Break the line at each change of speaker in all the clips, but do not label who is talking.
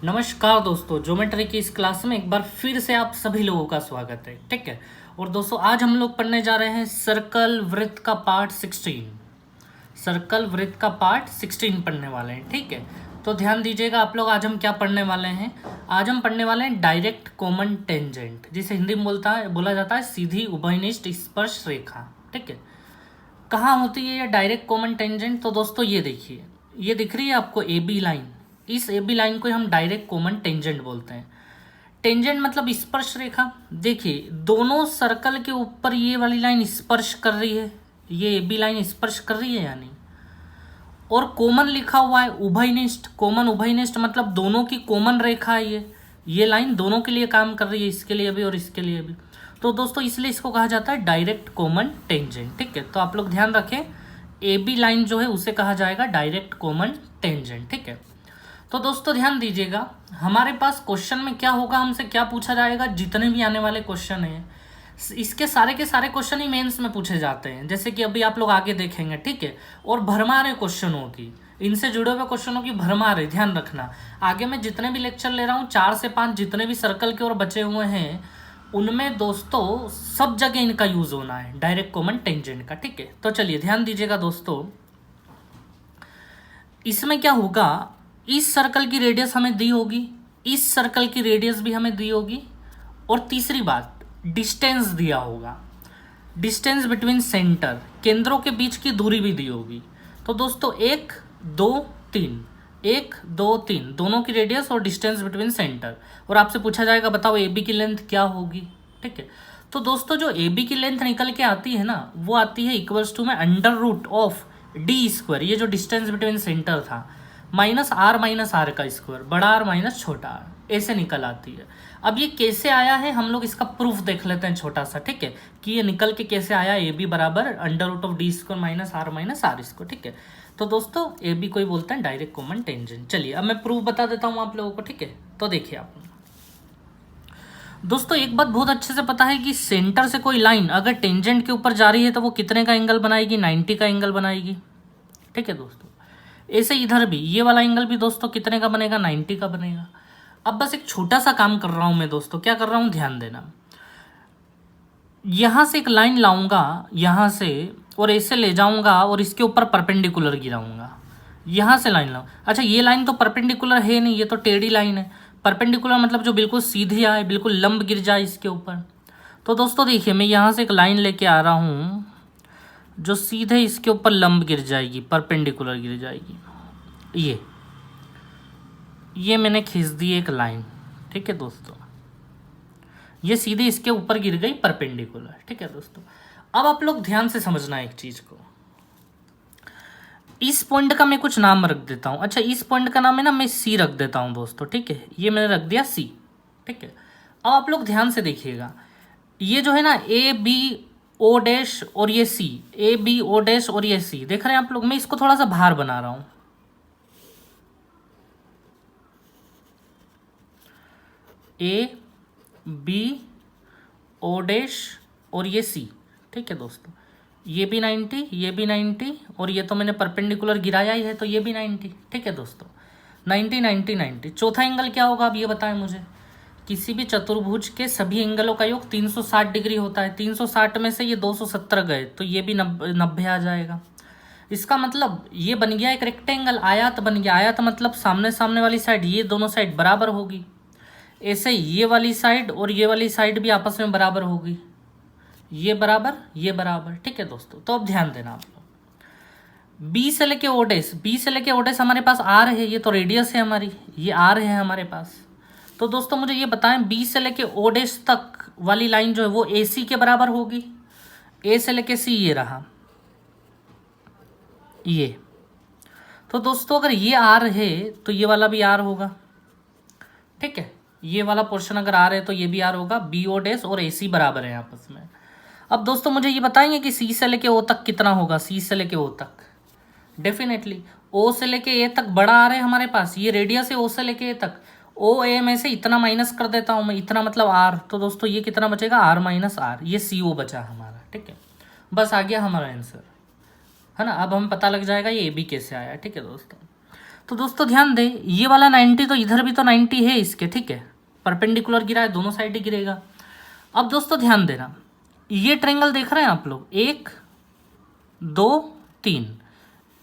नमस्कार दोस्तों, ज्योमेट्री की इस क्लास में एक बार फिर से आप सभी लोगों का स्वागत है। ठीक है। और दोस्तों आज हम लोग पढ़ने जा रहे हैं सर्कल वृत्त का पार्ट 16। सर्कल वृत्त का पार्ट 16 पढ़ने वाले हैं। ठीक है, तो ध्यान दीजिएगा आप लोग। आज हम क्या पढ़ने वाले हैं? आज हम पढ़ने वाले हैं डायरेक्ट कॉमन टेंजेंट, जिसे हिंदी में बोला जाता है सीधी उभयनिष्ठ स्पर्श रेखा। ठीक है, कहाँ होती है ये डायरेक्ट कॉमन टेंजेंट? तो दोस्तों ये देखिए, ये दिख रही है आपको ए बी लाइन। इस ए बी लाइन को हम डायरेक्ट कॉमन टेंजेंट बोलते हैं। टेंजेंट मतलब स्पर्श रेखा। देखिए दोनों सर्कल के ऊपर ये वाली लाइन स्पर्श कर रही है, ये ए बी लाइन स्पर्श कर रही है या नहीं? और कॉमन लिखा हुआ है उभयनिष्ठ। कॉमन उभयनिष्ठ मतलब दोनों की कॉमन रेखा है ये लाइन दोनों के लिए काम कर रही है, इसके लिए भी और इसके लिए भी। तो दोस्तों इसलिए इसको कहा जाता है डायरेक्ट कॉमन टेंजेंट। ठीक है, तो आप लोग ध्यान रखें, ए बी लाइन जो है उसे कहा जाएगा डायरेक्ट कॉमन टेंजेंट। ठीक है, तो दोस्तों ध्यान दीजिएगा, हमारे पास क्वेश्चन में क्या होगा, हमसे क्या पूछा जाएगा। जितने भी आने वाले क्वेश्चन हैं इसके सारे के सारे क्वेश्चन ही मेंस में पूछे जाते हैं, जैसे कि अभी आप लोग आगे देखेंगे। ठीक है, और भरमार है क्वेश्चनों की, इनसे जुड़े हुए क्वेश्चनों की भरमार है। ध्यान रखना, आगे मैं जितने भी लेक्चर ले रहा हूँ 4 से 5 जितने भी सर्कल के और बचे हुए हैं, उनमें दोस्तों सब जगह इनका यूज होना है, डायरेक्ट कॉमन टेंजेंट का। ठीक है, तो चलिए ध्यान दीजिएगा दोस्तों, इसमें क्या होगा, इस सर्कल की रेडियस हमें दी होगी, इस सर्कल की रेडियस भी हमें दी होगी, और तीसरी बात डिस्टेंस दिया होगा, डिस्टेंस बिटवीन सेंटर, केंद्रों के बीच की दूरी भी दी होगी। तो दोस्तों 1 2 3, 1 2 3 दोनों की रेडियस और डिस्टेंस बिटवीन सेंटर, और आपसे पूछा जाएगा बताओ ए बी की लेंथ क्या होगी। ठीक है, तो दोस्तों जो ए बी की लेंथ निकल के आती है ना, वो आती है इक्वल्स टू में under root of D square, ये जो डिस्टेंस बिटवीन सेंटर था, माइनस आर का स्क्वायर, बड़ा आर माइनस छोटा आर, ऐसे निकल आती है। अब ये कैसे आया है हम लोग इसका प्रूफ देख लेते हैं छोटा सा। ठीक है, कि ये निकल के कैसे आया, ए बी बराबर under root of D square minus R square. ठीक है, तो दोस्तों ए बी को ही बोलते हैं डायरेक्ट कॉमन टेंजेंट। चलिए अब मैं प्रूफ बता देता हूँ आप लोगों को। ठीक है, तो देखिए आप दोस्तों, एक बात बहुत अच्छे से पता है कि सेंटर से कोई लाइन अगर टेंजेंट के ऊपर जा रही है तो वो कितने का एंगल बनाएगी, 90 का एंगल बनाएगी। ठीक है दोस्तों, ऐसे इधर भी ये वाला एंगल भी दोस्तों कितने का बनेगा, 90 का बनेगा। अब बस एक छोटा सा काम कर रहा हूं मैं दोस्तों, क्या कर रहा हूं ध्यान देना। यहां से एक लाइन लाऊंगा यहां से, और ऐसे ले जाऊंगा और इसके ऊपर परपेंडिकुलर गिराऊंगा। यहां से लाइन लाऊं, अच्छा ये लाइन तो परपेंडिकुलर है नहीं, ये तो टेढ़ी लाइन है। परपेंडिकुलर मतलब जो बिल्कुल सीधी आए, बिल्कुल लंब गिर जाए इसके ऊपर। तो दोस्तों देखिए, मैं यहां से एक लाइन लेके आ रहा हूं जो सीधे इसके ऊपर लंब गिर जाएगी, परपेंडिकुलर गिर जाएगी। ये मैंने खींच दी एक लाइन। ठीक है दोस्तों, ये सीधे इसके ऊपर गिर गई परपेंडिकुलर। ठीक है दोस्तों, अब आप लोग ध्यान से समझना एक चीज को। इस पॉइंट का मैं कुछ नाम रख देता हूं। अच्छा, इस पॉइंट का नाम है ना, मैं सी रख देता हूं दोस्तों। ठीक है, ये मैंने रख दिया सी। ठीक है, अब आप लोग ध्यान से देखिएगा, ये जो है ना ए बी ओ डैश और ये सी, ए बी ओ डैश और ये सी, देख रहे हैं आप लोग। मैं इसको थोड़ा सा बाहर बना रहा हूं, ए बी ओ डैश और ये सी। ठीक है दोस्तों, ये भी 90, ये भी 90, और ये तो मैंने परपेंडिकुलर गिराया ही है तो ये भी 90। ठीक है दोस्तों, 90 90 90। चौथा एंगल क्या होगा आप ये बताएं मुझे। किसी भी चतुर्भुज के सभी एंगलों का योग 360 डिग्री होता है। 360 में से ये 270 गए तो ये भी 90 आ जाएगा। इसका मतलब ये बन गया एक रेक्टेंगल, आयत बन गया। आयत मतलब सामने सामने वाली साइड, ये दोनों साइड बराबर होगी। ऐसे ये वाली साइड और ये वाली साइड भी आपस में बराबर होगी, ये बराबर ये बराबर। ठीक है दोस्तों, तो अब ध्यान देना आप लोग, बी से लेके ओडेस, बी से लेके ओडेस हमारे पास आर है, ये तो रेडियस है हमारी, ये आर है हमारे पास। तो दोस्तों मुझे ये बताएं, बी से लेके ओडेस तक वाली लाइन जो है वो ए सी के बराबर होगी। ए से लेके सी ये रहा, ये। तो दोस्तों अगर ये आर है तो ये वाला भी आर होगा। ठीक है, ये वाला पोर्शन अगर आर है तो ये भी आर होगा। बी ओ डैश और ए सी बराबर है आपस में। अब दोस्तों मुझे ये बताएंगे कि सी से लेके ओ तक कितना होगा। सी से लेके ओ तक डेफिनेटली ओ से लेके ए तक बड़ा आ रहा है हमारे पास, ये रेडियस है ओ से लेके ए तक। ओ ए में से इतना माइनस कर देता हूँ मैं, इतना मतलब आर। तो दोस्तों ये कितना बचेगा, आर माइनस आर, ये सी ओ बचा हमारा। ठीक है, बस आ गया हमारा आंसर, है ना। अब हम पता लग जाएगा ये ए बी कैसे आया। ठीक है दोस्तों, तो दोस्तों ध्यान दें, ये वाला 90 तो इधर भी तो 90 है इसके, ठीक है, परपेंडिकुलर गिरा है, दोनों साइड ही गिरेगा। अब दोस्तों ध्यान देना, ये ट्रायंगल देख रहे हैं आप लोग, 1 2 3,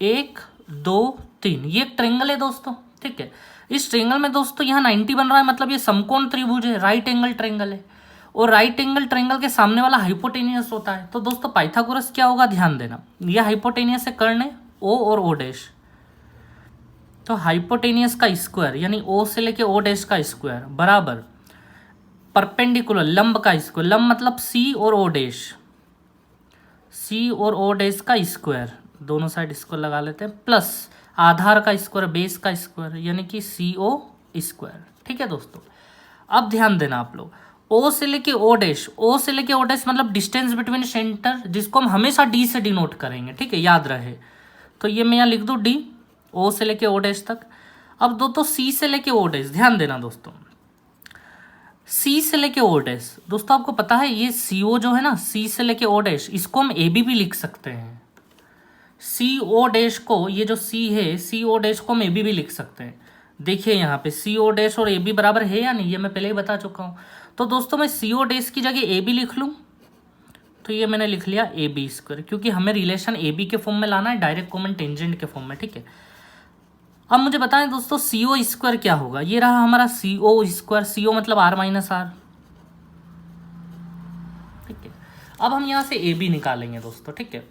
1 2 3, ये एक ट्रायंगल है दोस्तों, ठीक है। इस ट्रायंगल में दोस्तों यहाँ 90 बन रहा है, मतलब ये समकोण त्रिभुज है, राइट एंगल ट्रायंगल है, और राइट एंगल ट्रायंगल के सामने वाला हाइपोटेनियस होता है। तो दोस्तों पाइथागोरस क्या होगा, ध्यान देना, यह हाइपोटेनियस है कर्ण है ओ और ओ डैश, तो हाइपोटेनियस का स्क्वायर यानी ओ से लेके ओ डैश का स्क्वायर बराबर परपेंडिकुलर लंब का स्क्वायर, लंब मतलब सी और ओ डैश, सी और ओ डैश का स्क्वायर, दोनों साइड स्क्वायर लगा लेते हैं, प्लस आधार का स्क्वायर बेस का स्क्वायर यानी कि सी ओ स्क्वायर, ठीक है दोस्तों। अब ध्यान देना आप लोग, ओ से लेके ओ डैश, ओ से लेके ओ डैश मतलब डिस्टेंस बिटवीन सेंटर, जिसको हम हमेशा डी से डिनोट करेंगे, ठीक है, याद रहे। तो ये मैं यहाँ लिख दूँ डी, ओ से लेके ओ डैश तक। अब दोस्तों सी से लेके ओ डैश, ध्यान देना दोस्तों, सी से लेके ओ डैश, दोस्तों आपको पता है ये सी ओ जो है ना, सी से लेके ओ डैश, इसको हम ए बी भी लिख सकते हैं। सी ओ डैश को, ये जो सी है, सी ओ डैश को हम ए बी भी लिख सकते हैं। देखिए यहाँ पे सी ओ डैश और ए बी बराबर है या नहीं, ये मैं पहले ही बता चुका हूँ। तो दोस्तों मैं सी ओ डैश की जगह ए बी लिख लूँ, तो ये मैंने लिख लिया ए बी स्क्वायर, क्योंकि हमें रिलेशन ए बी के फॉर्म में लाना है, डायरेक्ट कॉमन टेंजेंट के फॉर्म में, ठीक है। अब मुझे बताएं दोस्तों सी ओ स्क्वायर क्या होगा, ये रहा हमारा सी ओ स्क्वायर, सी ओ मतलब आर माइनस आर, ठीक है। अब हम यहाँ से ए बी निकालेंगे दोस्तों, ठीक है।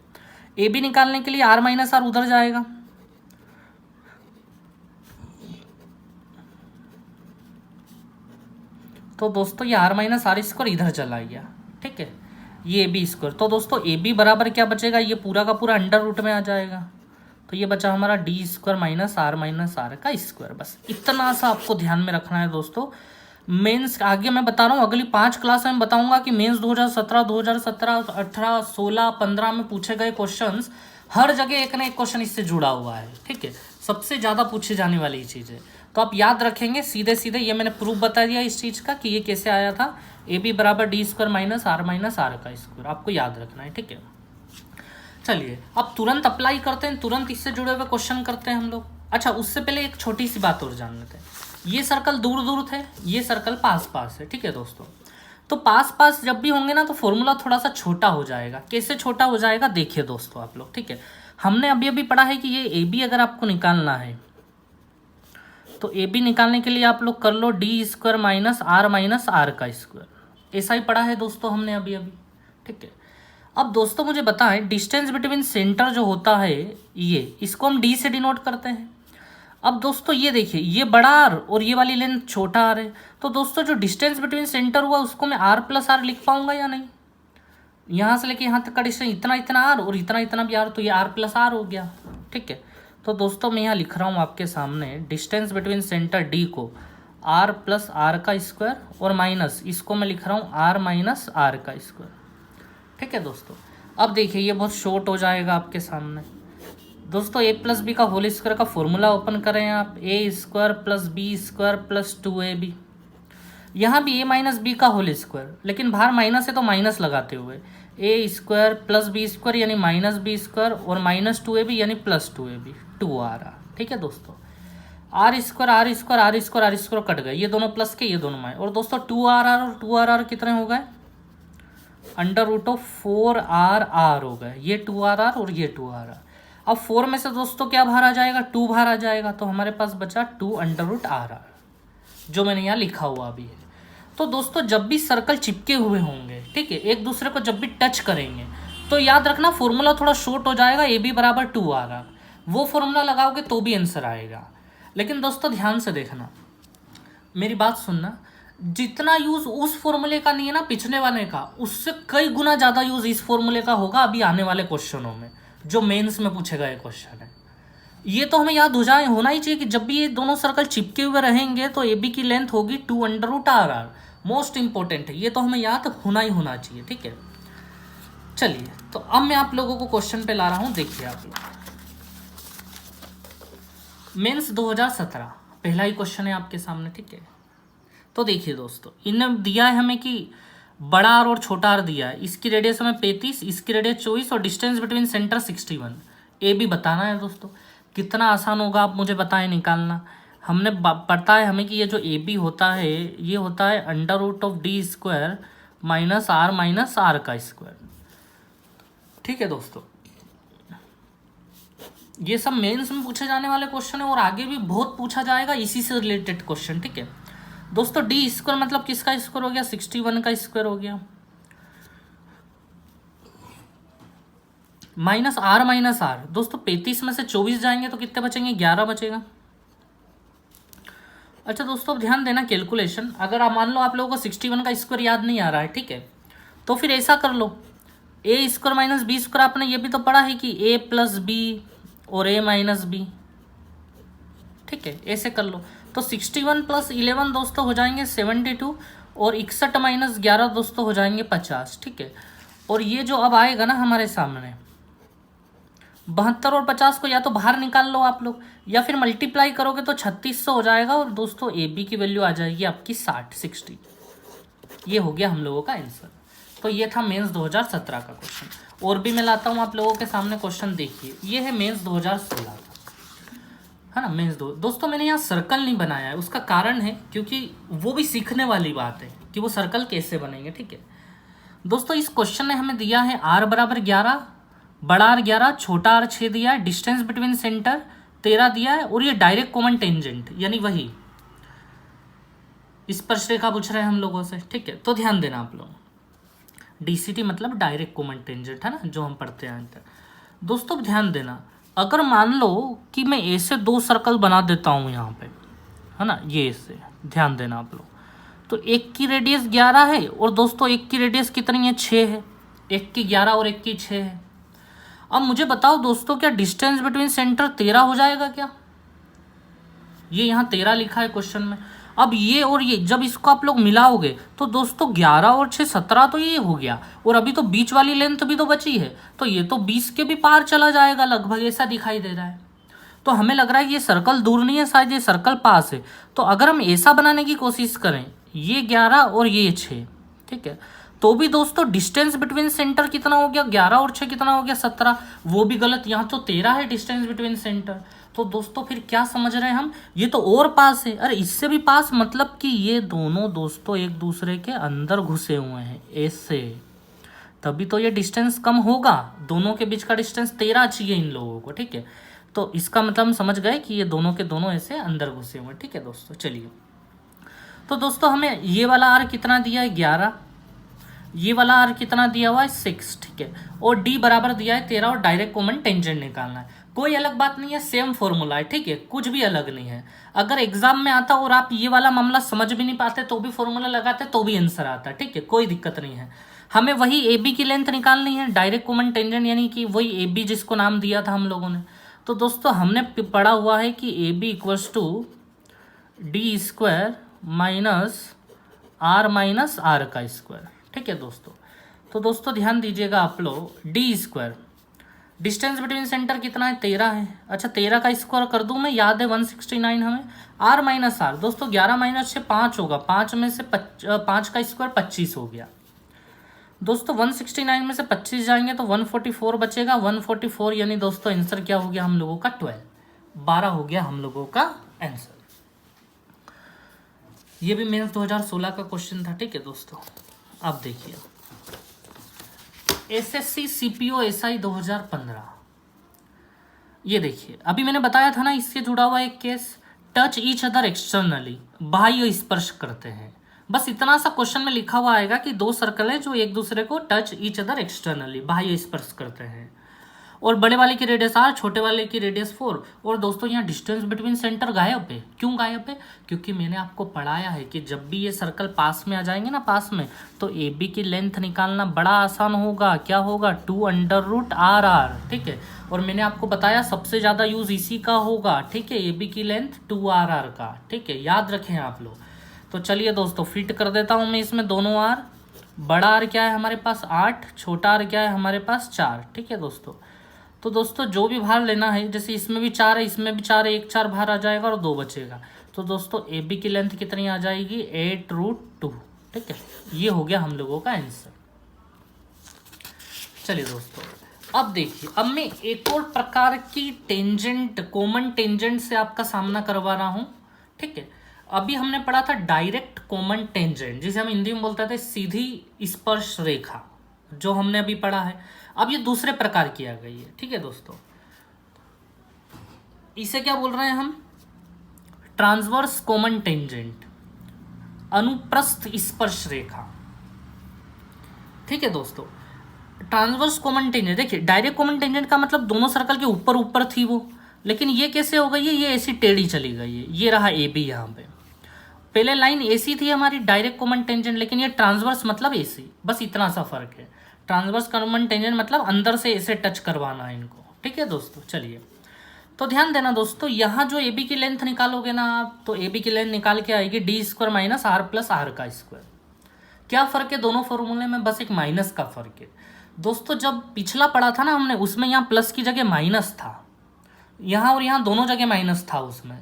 ए बी निकालने के लिए आर माइनस आर उधर जाएगा, तो दोस्तों ये आर माइनस आर स्क्वायर इधर चला गया, ठीक है, ये ए बी स्क्वायर। तो दोस्तों ए बी बराबर क्या बचेगा, ये पूरा का पूरा अंडर रूट में आ जाएगा, तो ये बचा हमारा डी स्क्वायर माइनस आर का स्क्वायर। बस इतना सा आपको ध्यान में रखना है दोस्तों। मेंस आगे मैं बता रहा हूँ, अगली 5 क्लास में बताऊंगा कि मेंस 2017, 2018, 16, 15 में पूछे गए क्वेश्चंस, हर जगह एक ना एक क्वेश्चन इससे जुड़ा हुआ है, ठीक है, सबसे ज़्यादा पूछी जाने वाली चीज़ है। तो आप याद रखेंगे सीधे सीधे, ये मैंने प्रूफ बता दिया इस चीज़ का कि ये कैसे आया था, ए बी बराबर डी स्क्वायर माइनस आर का स्क्वायर, आपको याद रखना है, ठीक है। चलिए अब तुरंत अप्लाई करते हैं, तुरंत इससे जुड़े हुए क्वेश्चन करते हैं हम लोग। अच्छा उससे पहले एक छोटी सी बात और जान लेते हैं, ये सर्कल दूर दूर थे, ये सर्कल पास पास है, ठीक है दोस्तों। तो पास पास जब भी होंगे ना तो फॉर्मूला थोड़ा सा छोटा हो जाएगा। कैसे छोटा हो जाएगा देखिए दोस्तों आप लोग, ठीक है। हमने अभी अभी पढ़ा है कि ये ए बी अगर आपको निकालना है तो ए बी निकालने के लिए आप लोग कर लो डी स्क्वायर माइनस आर का स्क्वायर, ऐसा ही पढ़ा है दोस्तों हमने अभी अभी, ठीक है। अब दोस्तों मुझे बताएं डिस्टेंस बिटवीन सेंटर जो होता है ये, इसको हम डी से डिनोट करते हैं। अब दोस्तों ये देखिए, ये बड़ा आर और ये वाली लेंथ छोटा आर है, तो दोस्तों जो डिस्टेंस बिटवीन सेंटर हुआ उसको मैं आर प्लस आर लिख पाऊंगा या नहीं, यहाँ से लेके यहाँ तक का डिस्टेंस इतना इतना आर और इतना इतना भी आर, तो ये आर प्लस आर हो गया, ठीक है। तो दोस्तों मैं यहाँ लिख रहा हूँ आपके सामने डिस्टेंस बिटवीन सेंटर डी को आर प्लस आर का स्क्वायर और माइनस इसको मैं लिख रहा हूँ आर माइनस आर का स्क्वायर, ठीक है दोस्तों। अब देखिए ये बहुत शॉर्ट हो जाएगा आपके सामने दोस्तों, ए प्लस बी का होल स्क्वायर का फॉर्मूला ओपन करें आप, A square plus B square plus 2ab, यहाँ भी ए माइनस बी का होल स्क्वायर, लेकिन बाहर माइनस है तो माइनस लगाते हुए A square plus B square यानी माइनस बी स्क्वायर और माइनस 2ab यानी प्लस 2ab, 2r, ठीक है दोस्तों। आर स्क्वायर कट गए, ये दोनों प्लस के ये दोनों माइनस, और दोस्तों 2rr और 2rr कितने हो गए, अंडर रूट ऑफ 4rr हो गए, ये 2rr और ये 2rr। अब 4 में से दोस्तों क्या बाहर आ जाएगा, 2 बाहर आ जाएगा, तो हमारे पास बचा 2 अंडर रूट rr, जो मैंने यहाँ लिखा हुआ भी है। तो दोस्तों जब भी सर्कल चिपके हुए होंगे, ठीक है, एक दूसरे को जब भी टच करेंगे तो याद रखना फॉर्मूला थोड़ा शॉर्ट हो जाएगा, ए बी बराबर 2rr, वो फॉर्मूला लगाओगे तो भी आंसर आएगा। लेकिन दोस्तों ध्यान से देखना, मेरी बात सुनना, जितना यूज उस फॉर्मूले का नहीं है ना पिछले वाले का, उससे कई गुना ज़्यादा यूज इस फॉर्मूले का होगा अभी आने वाले क्वेश्चनों में, जो मेंस में पूछे गए क्वेश्चन है। ये तो हमें याद होना ही चाहिए कि जब भी ये दोनों सर्कल चिपके हुए रहेंगे तो ए बी की लेंथ होगी 2 under root rr, most important है, ये तो हमें याद होना ही होना चाहिए, ठीक है। चलिए तो अब मैं आप लोगों को क्वेश्चन पे ला रहा हूँ, देखिए आप लोग, मेंस 2017 पहला ही क्वेश्चन है आपके सामने, ठीक है। तो देखिए दोस्तों इन्हें दिया है हमें कि बड़ा आर और छोटा आर दिया है, इसकी रेडियस हमें 35, इसकी रेडियस 24 और distance between centre 61, A B बताना है दोस्तों। कितना आसान होगा आप मुझे बताएं निकालना। हमने पता है हमें कि ये जो ए बी होता है ये होता है under root of D square minus R का स्क्वायर। ठीक है दोस्तों, ये सब मेंस में पूछे जाने वाले क्वेश्चन है और आगे भी बहुत पूछा जाएगा इसी से रिलेटेड क्वेश्चन। ठीक है दोस्तों, डी स्क्वायर मतलब किसका स्क्वायर हो गया? 61 का स्क्वायर हो गया माइनस आर। दोस्तों 35 में से 24 जाएंगे तो कितने बचेंगे? 11 बचेगा। अच्छा दोस्तों, अब ध्यान देना कैलकुलेशन। अगर आप मान लो आप लोगों को 61 का स्क्वायर याद नहीं आ रहा है, ठीक है, तो फिर ऐसा कर लो, ए स्क्वायर माइनस बी स्क्वायर। आपने ये भी तो पढ़ा है कि ए प्लस बी और ए माइनस बी। ठीक है, ऐसे कर लो तो 61 प्लस 11 दोस्तों हो जाएंगे 72 और 61 माइनस 11 दोस्तों हो जाएंगे 50। ठीक है, और ये जो अब आएगा ना हमारे सामने 72 और 50 को या तो बाहर निकाल लो आप लोग या फिर मल्टीप्लाई करोगे तो 3600 हो जाएगा और दोस्तों ए बी की वैल्यू आ जाएगी आपकी 60। ये हो गया हम लोगों का आंसर। तो ये था मेंस 2017 का क्वेश्चन। और भी मैं लाता हूँ आप लोगों के सामने क्वेश्चन। देखिए ये है मेंस 2016 का, है ना। मेंस दोस्तों मैंने यहाँ सर्कल नहीं बनाया है, उसका कारण है क्योंकि वो भी सीखने वाली बात है कि वो सर्कल कैसे बनेंगे। ठीक है दोस्तों, इस क्वेश्चन ने हमें दिया है r बराबर 11, बड़ा R 11, छोटा r 6 दिया है, डिस्टेंस बिटवीन सेंटर 13 दिया है और ये डायरेक्ट कॉमन टेंजेंट यानी वही स्पर्शरेखा पूछ रहे हैं हम लोगों से। ठीक है, तो ध्यान देना आप लोग, DCT मतलब डायरेक्ट कॉमन टेंजेंट, है ना, जो हम पढ़ते हैं दोस्तों। ध्यान देना, अगर मान लो कि मैं ऐसे 2 सर्कल बना देता हूँ यहाँ पे, है ना, ये ऐसे, ध्यान देना आप लोग, तो एक की रेडियस 11 है और दोस्तों एक की रेडियस कितनी है? 6 है। एक की 11 और एक की 6 है। अब मुझे बताओ दोस्तों, क्या डिस्टेंस बिटवीन सेंटर 13 हो जाएगा क्या? ये यहाँ 13 लिखा है क्वेश्चन में। अब ये और ये जब इसको आप लोग मिलाओगे तो दोस्तों 11 और 6 17 तो ये हो गया और अभी तो बीच वाली लेंथ भी तो बची है, तो ये तो 20 के भी पार चला जाएगा लगभग, ऐसा दिखाई दे रहा है। तो हमें लग रहा है ये सर्कल दूर नहीं है, शायद ये सर्कल पास है। तो अगर हम ऐसा बनाने की कोशिश करें, ये 11 और ये 6, ठीक है, तो भी दोस्तों डिस्टेंस बिटवीन सेंटर कितना हो गया? 11 और 6 कितना हो गया? 17। वो भी गलत, यहाँ तो 13 है डिस्टेंस बिटवीन सेंटर। तो दोस्तों फिर क्या समझ रहे हैं हम? ये तो और पास है। अरे इससे भी पास मतलब कि ये दोनों दोस्तों एक दूसरे के अंदर घुसे हुए हैं ऐसे, तभी तो ये डिस्टेंस कम होगा। दोनों के बीच का डिस्टेंस 13 चाहिए इन लोगों को। ठीक है, तो इसका मतलब हम समझ गए कि ये दोनों के दोनों ऐसे अंदर घुसे हुए हैं। ठीक है दोस्तों, चलिए, तो दोस्तों हमें ये वाला आर कितना दिया है? 11। ये वाला आर कितना दिया हुआ है? 6। ठीक है, और डी बराबर दिया है 13 और डायरेक्ट कॉमन टेंजेंट निकालना है। कोई अलग बात नहीं है, सेम फॉर्मूला है। ठीक है, कुछ भी अलग नहीं है। अगर एग्जाम में आता और आप ये वाला मामला समझ भी नहीं पाते तो भी फॉर्मूला लगाते तो भी आंसर आता। ठीक है, कोई दिक्कत नहीं है। हमें वही ए बी की लेंथ निकालनी है, डायरेक्ट कॉमन टेंजेंट यानी कि वही ए बी जिसको नाम दिया था हम लोगों ने। तो दोस्तों हमने पढ़ा हुआ है कि A B equals to D square minus R का स्क्वायर। ठीक है दोस्तों, तो दोस्तों ध्यान दीजिएगा आप लोग, D square distance between centre कितना है? 13 है। अच्छा 13 का स्क्वायर कर दूं मैं, याद है 169 हमें। आर माइनस आर दोस्तों 11 माइनस 6 5 होगा, 5 में से 5 का स्क्वायर 25 हो गया दोस्तों। 169 में से 25 जाएंगे तो 144 बचेगा। 144 यानी दोस्तों आंसर क्या हो गया हम लोगों का? 12 हो गया हम लोगों का आंसर। ये भी मेंस 2016 का क्वेश्चन था। ठीक है दोस्तों, अब देखिए SSC CPO SI 2015। ये देखिए अभी मैंने बताया था ना, इससे जुड़ा हुआ एक case, touch each other externally, बाह्य स्पर्श करते हैं। बस इतना सा क्वेश्चन में लिखा हुआ आएगा कि 2 सर्कल हैं जो एक दूसरे को टच ईच अदर एक्सटर्नली, बाह्य स्पर्श करते हैं, और बड़े वाले की रेडियस 8, छोटे वाले की रेडियस 4। और दोस्तों यहाँ डिस्टेंस बिटवीन सेंटर गायब है। क्यों गायब है? क्योंकि मैंने आपको पढ़ाया है कि जब भी ये सर्कल पास में आ जाएंगे ना, पास में, तो ए बी की लेंथ निकालना बड़ा आसान होगा। क्या होगा? 2√RR। ठीक है, और मैंने आपको बताया सबसे ज़्यादा यूज़ इसी का होगा। ठीक है, ए बी की लेंथ 2RR का। ठीक है, याद रखें आप लोग। तो चलिए दोस्तों फिट कर देता हूँ मैं इसमें दोनों आर। बड़ा आर क्या है हमारे पास? 8। छोटा आर क्या है हमारे पास? 4। ठीक है दोस्तों, तो दोस्तों जो भी भार लेना है, जैसे इसमें भी 4 है, इसमें भी 4 है, 1 4 भार आ जाएगा और 2 बचेगा। तो दोस्तों ए बी की लेंथ कितनी आ जाएगी? 8√2। ठीक है, ये हो गया हम लोगों का आंसर। चलिए दोस्तों अब देखिए, अब मैं एक और प्रकार की टेंजेंट, कॉमन टेंजेंट से आपका सामना करवा रहा हूं, ठीक है। अभी हमने पढ़ा था डायरेक्ट कॉमन टेंजेंट, जिसे हम हिंदी में बोलते थे सीधी स्पर्श रेखा, जो हमने अभी पढ़ा है। अब ये दूसरे प्रकार की आ गई है, ठीक है दोस्तों। इसे क्या बोल रहे हैं हम? ट्रांसवर्स कॉमन टेंजेंट, अनुप्रस्थ स्पर्श रेखा, ठीक है दोस्तों। ट्रांसवर्स कॉमन टेंजेंट, देखिए डायरेक्ट कॉमन टेंजेंट का मतलब दोनों सर्कल के ऊपर ऊपर थी वो, लेकिन ये कैसे हो गई है? ये ऐसी टेढ़ी चली गई है। ये रहा ए बी, यहाँ पे पहले लाइन एसी थी हमारी डायरेक्ट कॉमन टेंजेंट, लेकिन ये ट्रांसवर्स मतलब एसी, बस इतना सा फर्क है। ट्रांसवर्स कॉमन टेंजेंट मतलब अंदर से ऐसे टच करवाना है इनको, ठीक है दोस्तों। चलिए, तो ध्यान देना दोस्तों, यहाँ जो ए बी की लेंथ निकालोगे ना आप, तो ए बी की लेंथ निकाल के आएगी D square minus R plus R का स्क्वायर। क्या फर्क है दोनों फॉर्मूले में? बस एक माइनस का फर्क है दोस्तों। जब पिछला पढ़ा था ना हमने, उसमें यहाँ प्लस की जगह माइनस था, यहाँ और यहाँ दोनों जगह माइनस था उसमें,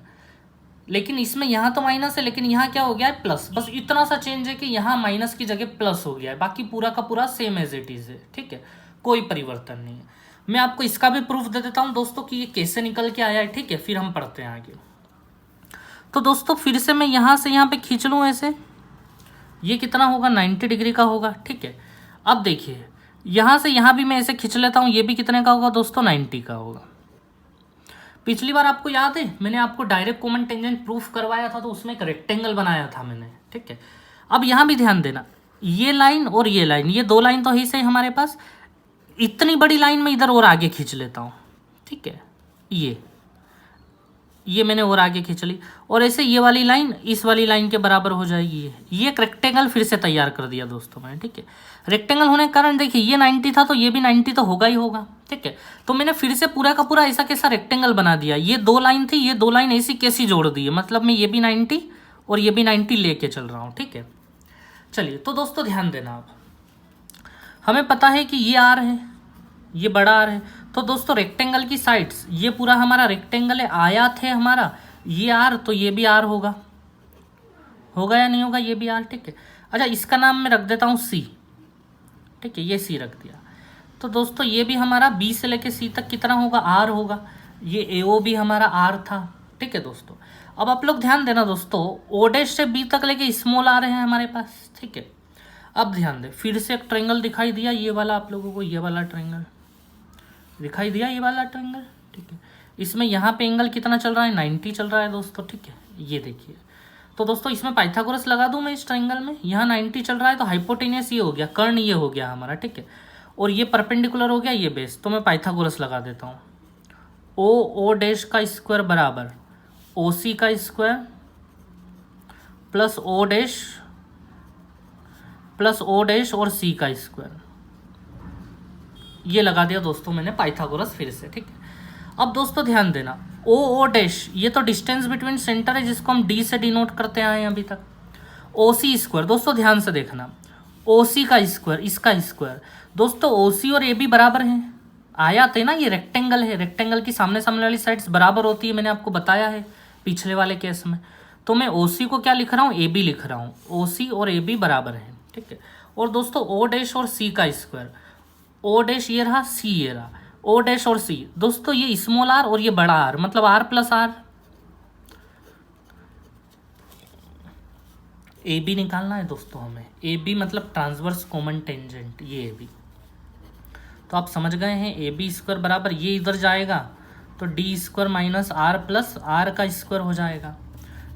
लेकिन इसमें यहाँ तो माइनस है, लेकिन यहाँ क्या हो गया है? प्लस। बस इतना सा चेंज है कि यहाँ माइनस की जगह प्लस हो गया है, बाकी पूरा का पूरा सेम एज इट इज है, ठीक है, कोई परिवर्तन नहीं है। मैं आपको इसका भी प्रूफ दे देता हूँ दोस्तों कि ये कैसे निकल के आया है, ठीक है, फिर हम पढ़ते हैं आगे। तो दोस्तों फिर से मैं यहाँ से यहाँ पे खींच लूँ ऐसे, ये कितना होगा? 90 डिग्री का होगा, ठीक है। अब देखिए, यहाँ से यहाँ भी मैं ऐसे खींच लेता हूँ, ये भी कितने का होगा दोस्तों? 90 का होगा। पिछली बार आपको याद है, मैंने आपको डायरेक्ट कॉमन टेंजेंट प्रूफ करवाया था, तो उसमें एक रेक्टेंगल बनाया था मैंने, ठीक है। अब यहाँ भी ध्यान देना, ये लाइन और ये लाइन, ये दो लाइन तो ही सही हमारे पास। इतनी बड़ी लाइन में इधर और आगे खींच लेता हूँ, ठीक है, ये मैंने और आगे खींच ली, और ऐसे ये वाली लाइन इस वाली लाइन के बराबर हो जाएगी। ये एक रेक्टेंगल फिर से तैयार कर दिया दोस्तों मैंने, ठीक है। रेक्टेंगल होने के कारण देखिए, ये 90 था तो ये भी 90 तो होगा ही होगा, ठीक है। तो मैंने फिर से पूरा का पूरा ऐसा कैसा रेक्टेंगल बना दिया। ये दो लाइन थी, ये दो लाइन ऐसी कैसी जोड़ दी है, मतलब मैं ये भी 90 और ये भी 90 लेके चल रहा हूँ, ठीक है। चलिए, तो दोस्तों ध्यान देना, आप हमें पता है कि ये आर है, ये बड़ा आर है, तो दोस्तों रेक्टेंगल की साइड्स, ये पूरा हमारा रेक्टेंगल है, आयत है हमारा, ये आर, तो ये भी आर होगा, होगा या नहीं होगा? ये भी आर, ठीक है। अच्छा, इसका नाम मैं रख देता हूँ सी, ठीक है, ये सी रख दिया। तो दोस्तों ये भी हमारा बी से लेके सी तक कितना होगा? आर होगा। ये ए ओ भी हमारा आर था, ठीक है दोस्तों। अब आप लोग ध्यान देना दोस्तों, ओ डैश से बी तक लेके स्मॉल आर है हमारे पास, ठीक है। अब ध्यान दें, फिर से एक ट्रायंगल दिखाई दिया, ये वाला आप लोगों को, ये वाला ट्रायंगल दिखाई दिया, ये वाला ट्रायंगल, ठीक है। इसमें यहाँ पे एंगल कितना चल रहा है? 90 चल रहा है दोस्तों, ठीक है, ये देखिए। तो दोस्तों इसमें पाइथागोरस लगा दूं मैं इस ट्रायंगल में, यहाँ 90 चल रहा है, तो हाइपोटेनियस ये हो गया, कर्ण ये हो गया हमारा, ठीक है, और ये परपेंडिकुलर हो गया ये बेस, तो मैं पाइथागोरस लगा देता हूँ। ओ डैश का स्क्वायर बराबर ओ सी का स्क्वायर प्लस ओ डैश और सी का स्क्वायर, ये लगा दिया दोस्तों मैंने पाइथागोरस फिर से, ठीक है। अब दोस्तों ध्यान देना, ओ डैश ये तो डिस्टेंस बिटवीन सेंटर है, जिसको हम डी से डिनोट करते आए हैं अभी तक। ओ सी स्क्वायर, दोस्तों ध्यान से देखना, ओ सी का स्क्वायर, इसका स्क्वायर, दोस्तों ओ सी और ए बी बराबर हैं, आयत है ना, ये रेक्टेंगल है, रेक्टेंगल की सामने सामने वाली साइड्स बराबर होती है, मैंने आपको बताया है पिछले वाले केस में। तो मैं ओ सी को क्या लिख रहा हूँ? ए बी लिख रहा हूँ, ओ सी और ए बी बराबर है, ठीक है। और दोस्तों ओ डैश और सी का स्क्वायर, ओ डैश ये रहा, सी ये रहा, ओ डैश और सी, दोस्तों ये स्मॉल आर और ये बड़ा आर, मतलब R plus R. A B निकालना है दोस्तों हमें, ए बी मतलब ट्रांसवर्स कॉमन टेंजेंट, ये ए बी। तो आप समझ गए हैं, ए बी स्क्वायर बराबर ये इधर जाएगा तो D square minus R plus R का स्क्वायर हो जाएगा।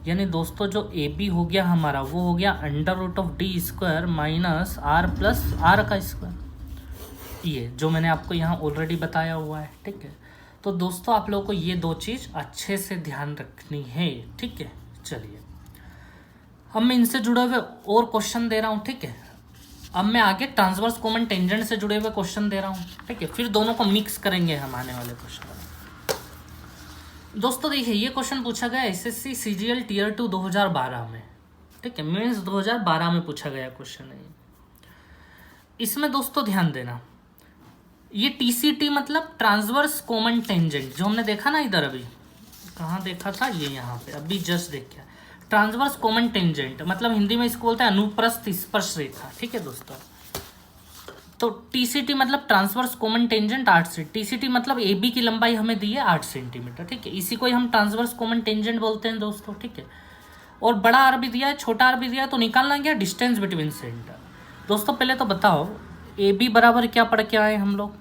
यानी दोस्तों जो ए बी हो गया हमारा, वो हो गया under root of D square minus R plus R का स्क्वायर, ये जो मैंने आपको यहाँ ऑलरेडी बताया हुआ है, ठीक है। तो दोस्तों आप लोगों को ये दो चीज़ अच्छे से ध्यान रखनी है, ठीक है। चलिए, अब मैं इनसे जुड़े हुए और क्वेश्चन दे रहा हूँ, ठीक है। अब मैं आगे ट्रांसवर्स कॉमन टेंजेंट से जुड़े हुए क्वेश्चन दे रहा हूँ, ठीक है, फिर दोनों को मिक्स करेंगे हम आने वाले क्वेश्चन। दोस्तों देखिए, ये क्वेश्चन पूछा गया एसएससी सीजीएल टीयर 2 2012 में, ठीक है, मीन्स 2012 में पूछा गया क्वेश्चन है। इसमें दोस्तों ध्यान देना, ये टीसीटी मतलब ट्रांसवर्स कॉमन टेंजेंट, जो हमने देखा ना इधर, अभी कहाँ देखा था, ये यहाँ पे अभी जस्ट देखा, ट्रांसवर्स कॉमन टेंजेंट मतलब हिंदी में इसको बोलते हैं अनुप्रस्थ स्पर्श रेखा, ठीक है दोस्तों। तो TCT मतलब ट्रांसवर्स कॉमन टेंजेंट 8 से, TCT मतलब AB की लंबाई हमें दी है 8 सेंटीमीटर, ठीक है, इसी को ही हम ट्रांसवर्स कॉमन टेंजेंट बोलते हैं दोस्तों, ठीक है। और बड़ा आर भी दिया है, छोटा आर भी दिया है, तो निकालना क्या, डिस्टेंस बिटवीन सेंटर। दोस्तों पहले तो बताओ AB बराबर क्या पढ़ के आए हम लोग,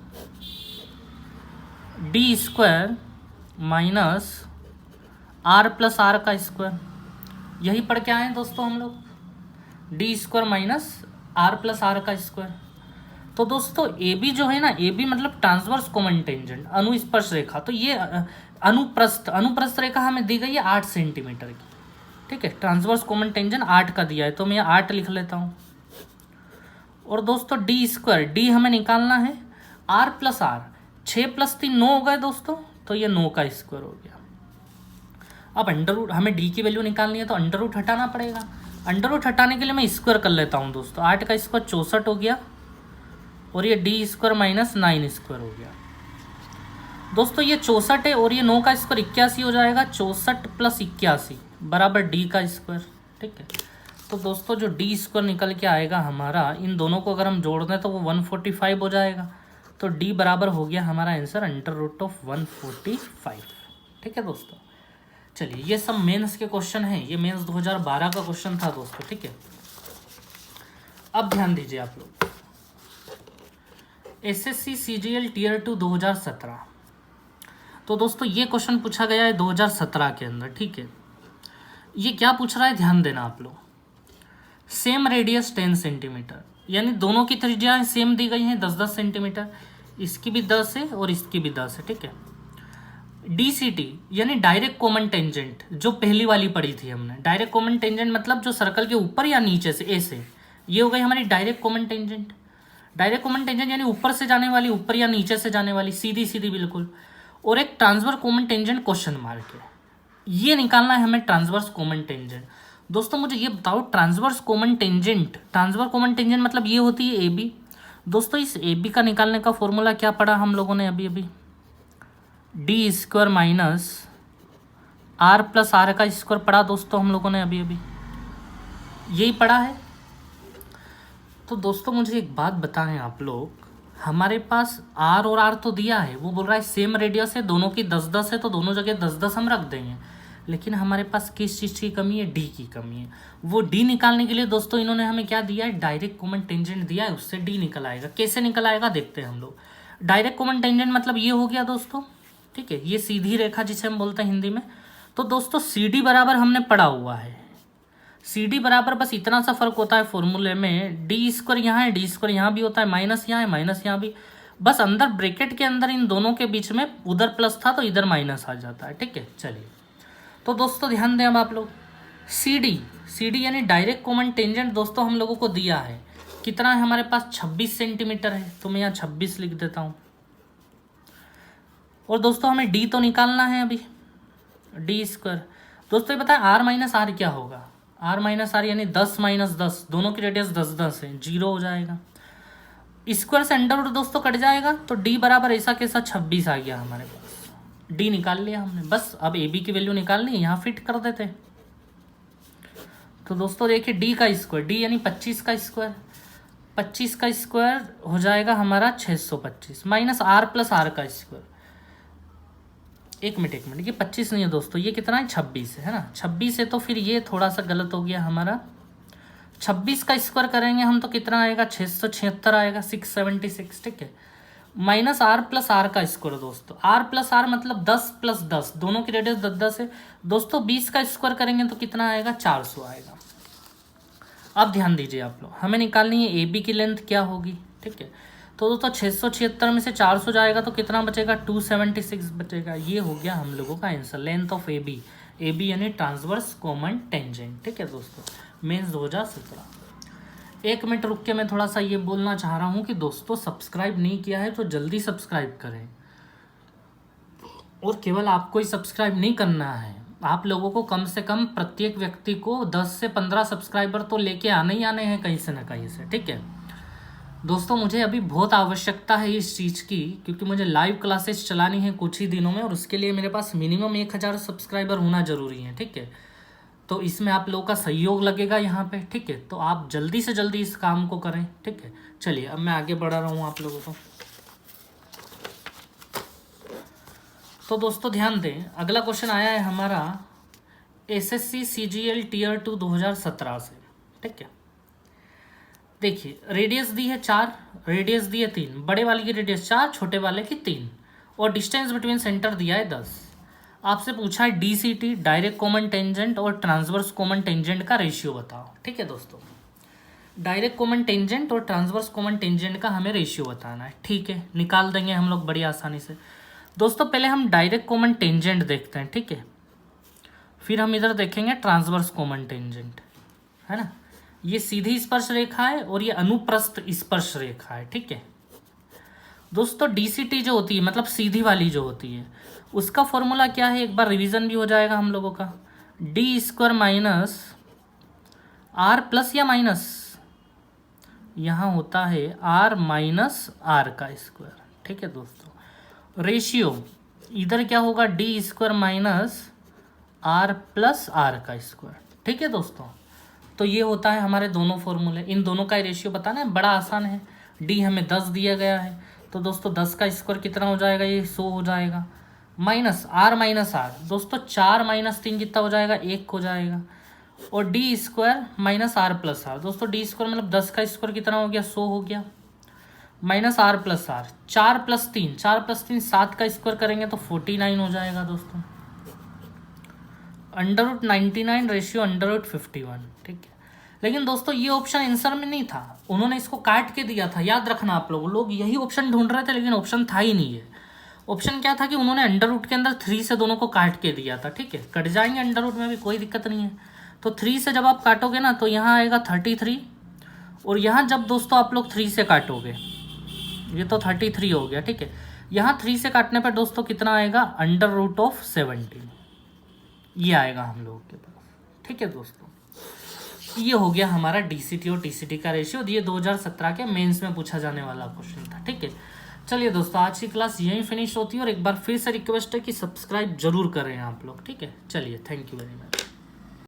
D² minus R plus R का स्क्वायर, यही पढ़ के आए हैं दोस्तों हम लोग, D² minus R plus R का स्क्वायर। तो दोस्तों AB जो है ना, AB मतलब ट्रांसवर्स कॉमन टेंजेंट, अनुस्पर्श रेखा, तो ये अनुप्रस्थ रेखा हमें दी गई है 8 सेंटीमीटर की, ठीक है, ट्रांसवर्स कॉमन टेंजेंट 8 का दिया है, तो मैं 8 लिख लेता हूँ। और दोस्तों D², D हमें निकालना है, R प्लस R, 6 प्लस 3 9 हो गए दोस्तों, तो ये 9 का स्क्वायर हो गया। अब अंडर रूट, हमें D की वैल्यू निकालनी है तो अंडर रूट हटाना पड़ेगा, अंडर रूट हटाने के लिए मैं स्क्वायर कर लेता हूँ दोस्तों, 8 का स्क्वायर 64 हो गया, और ये D² माइनस 9 स्क्वायर हो गया। दोस्तों ये 64 है और ये 9 का स्क्वायर 81 हो जाएगा, 64 प्लस 81 बराबर D का स्क्वायर, ठीक है। तो दोस्तों जो D² निकल के आएगा हमारा, इन दोनों को अगर हम जोड़ दें तो वो 145 हो जाएगा, तो D बराबर हो गया हमारा आंसर अंडर रूट ऑफ 145, ठीक है दोस्तों। चलिए ये सब मेंस के क्वेश्चन हैं, ये मेंस 2012 का क्वेश्चन था दोस्तों, ठीक है। अब ध्यान दीजिए आप लोग, SSC CGL Tier 2 2017, तो दोस्तों ये क्वेश्चन पूछा गया है 2017 के अंदर, ठीक है। ये क्या पूछ रहा है, ध्यान देना आप लोग, सेम रेडियस 10 सेंटीमीटर, यानी दोनों की त्रिज्याएं सेम दी गई हैं 10-10 सेंटीमीटर, इसकी भी 10 है और इसकी भी 10 है, ठीक है। DCT यानी डायरेक्ट कॉमन टेंजेंट, जो पहली वाली पढ़ी थी हमने, डायरेक्ट कॉमन टेंजेंट मतलब जो सर्कल के ऊपर या नीचे से, ऐसे, ये हो गई हमारी direct common tangent. Direct common tangent यानी ऊपर से जाने वाली, ऊपर या नीचे से जाने वाली, सीधी सीधी बिल्कुल। और एक transverse common tangent question mark है, ये निकालना है हमें ट्रांसवर्स कॉमन टेंजेंट। दोस्तों मुझे ये बताओ, ट्रांसवर्स कॉमन टेंजेंट मतलब ये होती है AB। दोस्तों इस AB का निकालने का फॉर्मूला क्या पढ़ा हम लोगों ने अभी, D² minus R plus R का स्क्वायर पढ़ा दोस्तों हम लोगों ने अभी यही पढ़ा है। तो दोस्तों मुझे एक बात बताएं आप लोग, हमारे पास R और R तो दिया है, वो बोल रहा है सेम रेडियस है, दोनों की 10-10 है, तो दोनों जगह 10-10 हम रख देंगे, लेकिन हमारे पास किस चीज़ की कमी है, D की कमी है। वो D निकालने के लिए दोस्तों इन्होंने हमें क्या दिया है, डायरेक्ट कॉमन टेंजेंट दिया है, उससे D निकल आएगा। कैसे निकल आएगा देखते हैं हम लोग। डायरेक्ट कॉमन टेंजेंट मतलब ये हो गया दोस्तों, ठीक है, ये सीधी रेखा जिसे हम बोलते हैं हिंदी में। तो दोस्तों CD बराबर हमने पढ़ा हुआ है, CD बराबर बस इतना सा फर्क होता है फॉर्मूले में, D² यहाँ है, D² यहाँ भी होता है, माइनस यहाँ है, माइनस यहाँ भी, बस अंदर ब्रैकेट के अंदर इन दोनों के बीच में उधर प्लस था तो इधर माइनस आ जाता है, ठीक है। चलिए तो दोस्तों ध्यान दें अब आप लोग, CD यानी डायरेक्ट कॉमन टेंजेंट दोस्तों हम लोगों को दिया है, कितना है हमारे पास, 26 सेंटीमीटर है, तो मैं यहाँ 26 लिख देता हूँ। और दोस्तों हमें D तो निकालना है अभी, D²। दोस्तों ये बताएं R माइनस R क्या होगा, R माइनस R यानी 10 माइनस 10, दोनों की रेडियस 10-10 है, 0 हो जाएगा। स्क्वायर से अंडर रूट दोस्तों कट जाएगा, तो D बराबर ऐसा कैसा 26 आ गया हमारे पास, D निकाल लिया हमने। बस अब AB की वैल्यू निकालनी है, यहाँ फिट कर देते। तो दोस्तों देखिए D का स्क्वायर, D यानी 25 का स्क्वायर, 25 का स्क्वायर हो जाएगा हमारा 625 माइनस R प्लस R का स्क्वायर, एक मिनट ये 25 नहीं है दोस्तों, ये कितना है, 26 है ना, 26 है, तो फिर ये थोड़ा सा गलत हो गया हमारा, 26 का स्क्वायर करेंगे हम तो कितना आएगा, 676 आएगा, 676, ठीक है। माइनस R प्लस R का स्क्वायर दोस्तों, R प्लस R मतलब 10 प्लस 10, दोनों की रेडियस 10-10 है दोस्तों, 20 का स्क्वायर करेंगे तो कितना आएगा, 400 आएगा। अब ध्यान दीजिए आप लोग, हमें निकालनी है AB की लेंथ क्या होगी, ठीक है। तो दोस्तों 676 में से 400 जाएगा तो कितना बचेगा, 276 बचेगा। ये हो गया हम लोगों का आंसर, लेंथ ऑफ AB यानी ट्रांसवर्स कॉमन टेंजेंट, ठीक है दोस्तों, मेंस 2017। एक मिनट रुक के मैं थोड़ा सा ये बोलना चाह रहा हूँ कि दोस्तों सब्सक्राइब नहीं किया है तो जल्दी सब्सक्राइब करें, और केवल आपको ही सब्सक्राइब नहीं करना है, आप लोगों को कम से कम प्रत्येक व्यक्ति को 10 से 15 सब्सक्राइबर तो लेके आने ही आने हैं कहीं से ना कहीं से, ठीक है दोस्तों। मुझे अभी बहुत आवश्यकता है इस चीज़ की, क्योंकि मुझे लाइव क्लासेस चलानी है कुछ ही दिनों में, और उसके लिए मेरे पास मिनिमम 1000 सब्सक्राइबर होना ज़रूरी है, ठीक है। तो इसमें आप लोगों का सहयोग लगेगा यहाँ पे, ठीक है। तो आप जल्दी से जल्दी इस काम को करें, ठीक है। चलिए अब मैं आगे बढ़ा रहा हूँ आप लोगों को। तो दोस्तों ध्यान दें, अगला क्वेश्चन आया है हमारा एसएससी सीजीएल टीयर 2 2017 से, ठीक है। देखिए रेडियस दी है 4, रेडियस दी है 3, बड़े वाले की रेडियस 4, छोटे वाले की 3, और डिस्टेंस बिटवीन सेंटर दिया है 10। आपसे पूछा है डीसीटी, डायरेक्ट कॉमन टेंजेंट और ट्रांसवर्स कॉमन टेंजेंट का रेशियो बताओ, ठीक है दोस्तों। डायरेक्ट कॉमन टेंजेंट और ट्रांसवर्स कॉमन टेंजेंट का हमें रेशियो बताना है, ठीक है। निकाल देंगे हम लोग बड़ी आसानी से। दोस्तों पहले हम डायरेक्ट कॉमन टेंजेंट देखते हैं, ठीक है। फिर हम इधर देखेंगे ट्रांसवर्स कॉमन टेंजेंट, है ना। ये सीधी स्पर्श रेखा है और ये अनुप्रस्थ स्पर्श रेखा है, ठीक है। दोस्तों डीसीटी जो होती है, मतलब सीधी वाली जो होती है, उसका फॉर्मूला क्या है, एक बार रिवीजन भी हो जाएगा हम लोगों का। D square minus R plus या माइनस, यहाँ होता है आर माइनस आर का स्क्वायर, ठीक है दोस्तों। रेशियो इधर क्या होगा, D square minus R plus R का स्क्वायर, ठीक है दोस्तों। तो ये होता है हमारे दोनों फॉर्मूले, इन दोनों का रेशियो बताना है, बड़ा आसान है। डी हमें 10 दिया गया है, तो दोस्तों 10 का स्क्वायर कितना हो जाएगा, ये 100 हो जाएगा। माइनस आर, दोस्तों 4 माइनस 3 कितना हो जाएगा, 1 हो जाएगा। और D square minus R plus R, दोस्तों डी स्क्वायर मतलब 10 का स्क्वायर कितना हो गया, 100 हो गया। Minus R plus R, 4 plus 3, 7 का स्क्वायर करेंगे तो 49 हो जाएगा दोस्तों। Under root 99 ratio under root 51, ठीक है। लेकिन दोस्तों ये ऑप्शन आंसर में नहीं था, उन्होंने इसको काट के दिया था, याद रखना आप लोग यही ऑप्शन ढूंढ रहे थे, लेकिन ऑप्शन था ही नहीं है। ऑप्शन क्या था कि उन्होंने अंडर रूट के अंदर 3 से दोनों को काट के दिया था, ठीक है। कट जाएंगे अंडर रूट में भी, कोई दिक्कत नहीं है। तो 3 से जब आप काटोगे ना तो यहाँ आएगा 33, और यहाँ जब दोस्तों आप लोग 3 से काटोगे, ये तो 33 हो गया, ठीक है। यहाँ 3 से काटने पर दोस्तों कितना आएगा, अंडर रूट ऑफ 70, ये आएगा हम लोगों के पास, ठीक है दोस्तों। ये हो गया हमारा डीसीटी और टीसीटी का रेशियो। ये 2017 के मेंस में पूछा जाने वाला क्वेश्चन था, ठीक है। चलिए दोस्तों आज की क्लास यहीं फिनिश होती है, और एक बार फिर से रिक्वेस्ट है कि सब्सक्राइब जरूर करें आप लोग, ठीक है। चलिए थैंक यू वेरी मच।